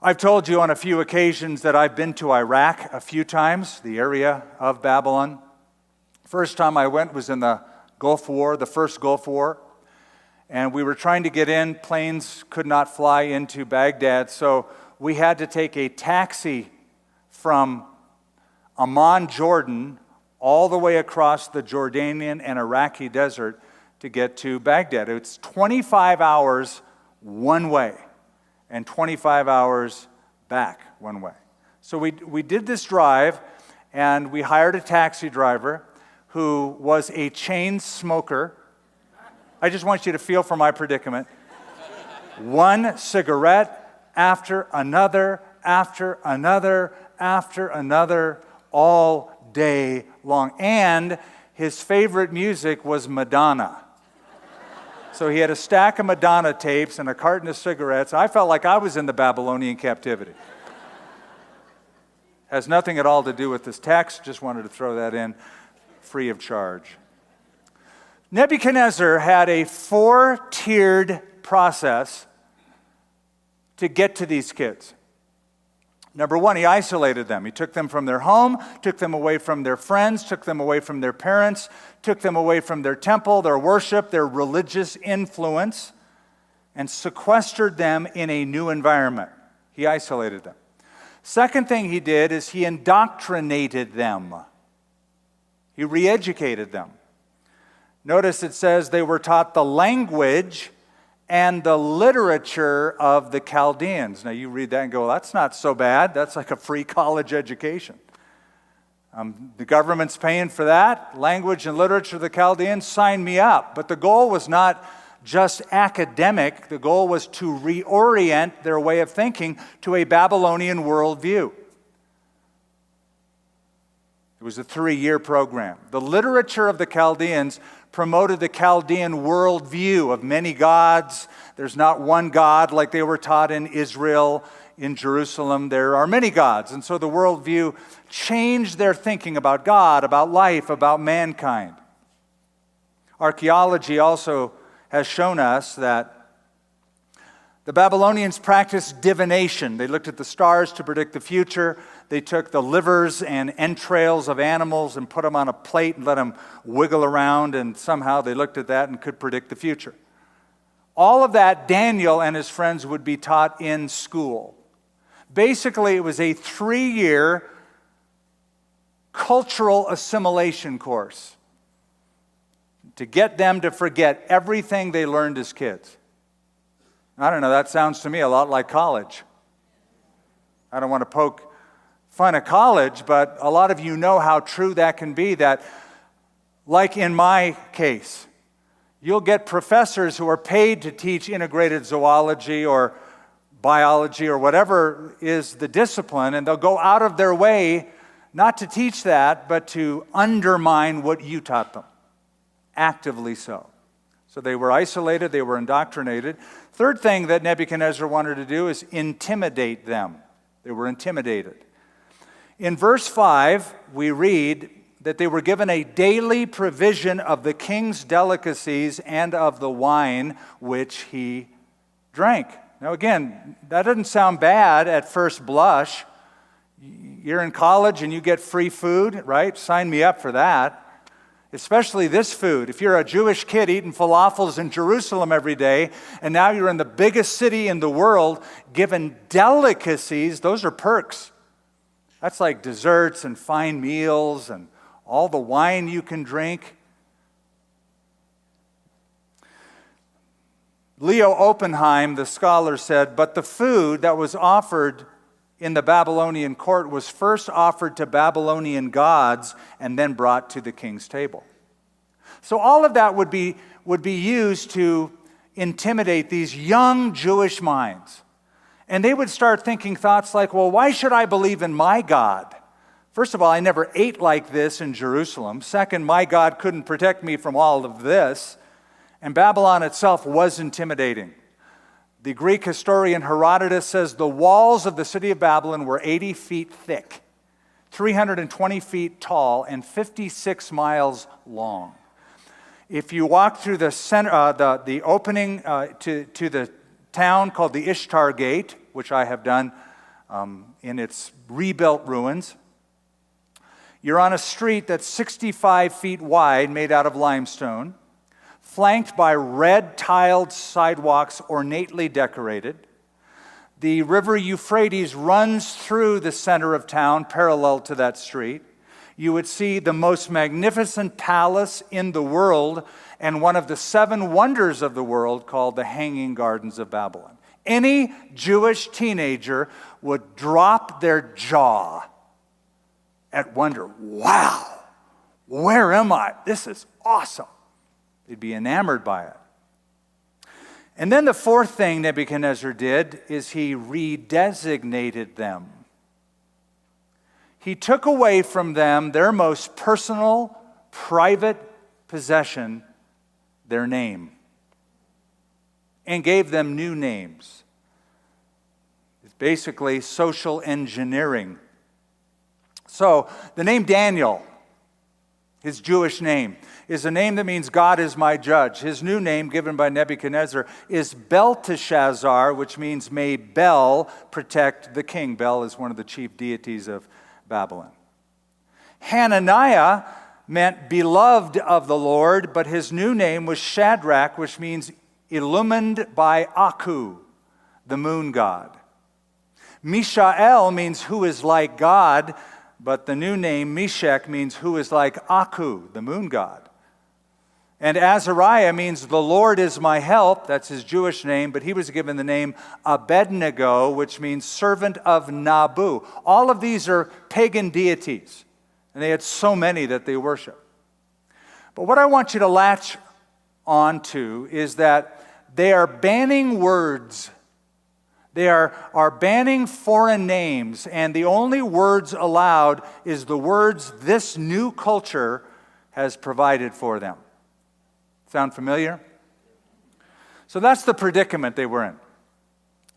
I've told you on a few occasions that I've been to Iraq a few times, the area of Babylon. First time I went was in the Gulf War, the first Gulf War. And we were trying to get in. Planes could not fly into Baghdad, so we had to take a taxi from Amman, Jordan, all the way across the Jordanian and Iraqi desert to get to Baghdad. It's 25 hours one way and 25 hours back one way. So we did this drive, and we hired a taxi driver who was a chain smoker. I just want you to feel for my predicament. One cigarette after another, after another, after another, all day long. And his favorite music was Madonna. So he had a stack of Madonna tapes and a carton of cigarettes. I felt like I was in the Babylonian captivity. Has nothing at all to do with this text. Just wanted to throw that in free of charge. Nebuchadnezzar had a 4-tiered process to get to these kids. Number one, he isolated them. He took them from their home, took them away from their friends, took them away from their parents, took them away from their temple, their worship, their religious influence, and sequestered them in a new environment. He isolated them. Second thing he did is he indoctrinated them. He re-educated them. Notice it says they were taught the language and the literature of the Chaldeans. Now you read that and go, well, that's not so bad. That's like a free college education. The government's paying for that. Language and literature of the Chaldeans, sign me up. But the goal was not just academic. The goal was to reorient their way of thinking to a Babylonian worldview. It was a 3-year program. The literature of the Chaldeans promoted the Chaldean worldview of many gods. There's not one God like they were taught in Israel, in Jerusalem. There are many gods. And so the worldview changed their thinking about God, about life, about mankind. Archaeology also has shown us that the Babylonians practiced divination. They looked at the stars to predict the future. They took the livers and entrails of animals and put them on a plate and let them wiggle around, and somehow they looked at that and could predict the future. All of that, Daniel and his friends would be taught in school. Basically, it was a 3-year cultural assimilation course to get them to forget everything they learned as kids. I don't know, that sounds to me a lot like college. I don't want to poke fun at college, but a lot of you know how true that can be, that like in my case, you'll get professors who are paid to teach integrated zoology or biology or whatever is the discipline, and they'll go out of their way not to teach that, but to undermine what you taught them, actively so. So they were isolated, they were indoctrinated. Third thing that Nebuchadnezzar wanted to do is intimidate them. They were intimidated. In verse 5, we read that they were given a daily provision of the king's delicacies and of the wine which he drank. Now again, that doesn't sound bad at first blush. You're in college and you get free food, right? Sign me up for that. Especially this food. If you're a Jewish kid eating falafels in Jerusalem every day, and now you're in the biggest city in the world, given delicacies, those are perks. That's like desserts and fine meals and all the wine you can drink. Leo Oppenheim, the scholar, said, but the food that was offered in the Babylonian court was first offered to Babylonian gods and then brought to the king's table. So all of that would be used to intimidate these young Jewish minds. And they would start thinking thoughts like, well, why should I believe in my God? First of all, I never ate like this in Jerusalem. Second, my God couldn't protect me from all of this. And Babylon itself was intimidating. The Greek historian Herodotus says the walls of the city of Babylon were 80 feet thick, 320 feet tall, and 56 miles long. If you walk through the center, the opening to the town called the Ishtar Gate, which I have done in its rebuilt ruins. You're on a street that's 65 feet wide, made out of limestone, flanked by red tiled sidewalks ornately decorated. The river Euphrates runs through the center of town, parallel to that street. You would see the most magnificent palace in the world and one of the 7 wonders of the world called the Hanging Gardens of Babylon. Any Jewish teenager would drop their jaw at wonder, wow, where am I? This is awesome. They'd be enamored by it. And then the fourth thing Nebuchadnezzar did is he redesignated them. He took away from them their most personal, private possession, their name, and gave them new names. It's basically social engineering. So the name Daniel, his Jewish name, is a name that means God is my judge. His new name given by Nebuchadnezzar is Belteshazzar, which means may Bel protect the king. Bel is one of the chief deities of Babylon. Hananiah meant beloved of the Lord, but his new name was Shadrach, which means illumined by Aku, the moon god. Mishael means who is like God, but the new name, Meshach, means who is like Aku, the moon god. And Azariah means the Lord is my help. That's his Jewish name, but he was given the name Abednego, which means servant of Nabu. All of these are pagan deities, and they had so many that they worship. But what I want you to latch on to is that they are banning words. They are banning foreign names, and the only words allowed is the words this new culture has provided for them. Sound familiar? So that's the predicament they were in.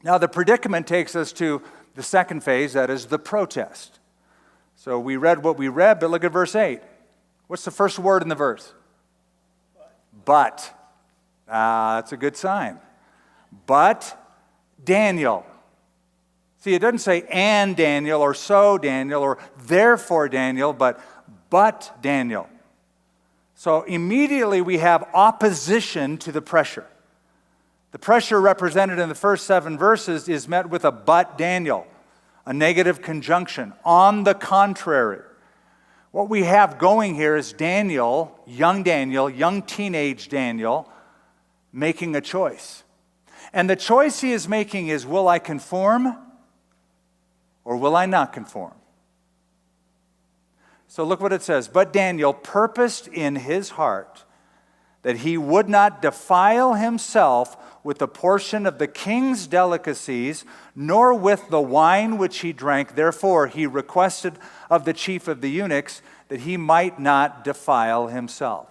Now the predicament takes us to the second phase, that is the protest. So we read what we read, but look at verse 8. What's the first word in the verse? But. That's a good sign. But Daniel. See, it doesn't say and Daniel or so Daniel or therefore Daniel, but Daniel. So immediately we have opposition to the pressure. The pressure represented in the first 7 verses is met with a but Daniel, a negative conjunction. On the contrary, what we have going here is Daniel, young teenage Daniel, making a choice. And the choice he is making is, will I conform or will I not conform? So look what it says. But Daniel purposed in his heart that he would not defile himself with a portion of the king's delicacies, nor with the wine which he drank. Therefore he requested of the chief of the eunuchs that he might not defile himself.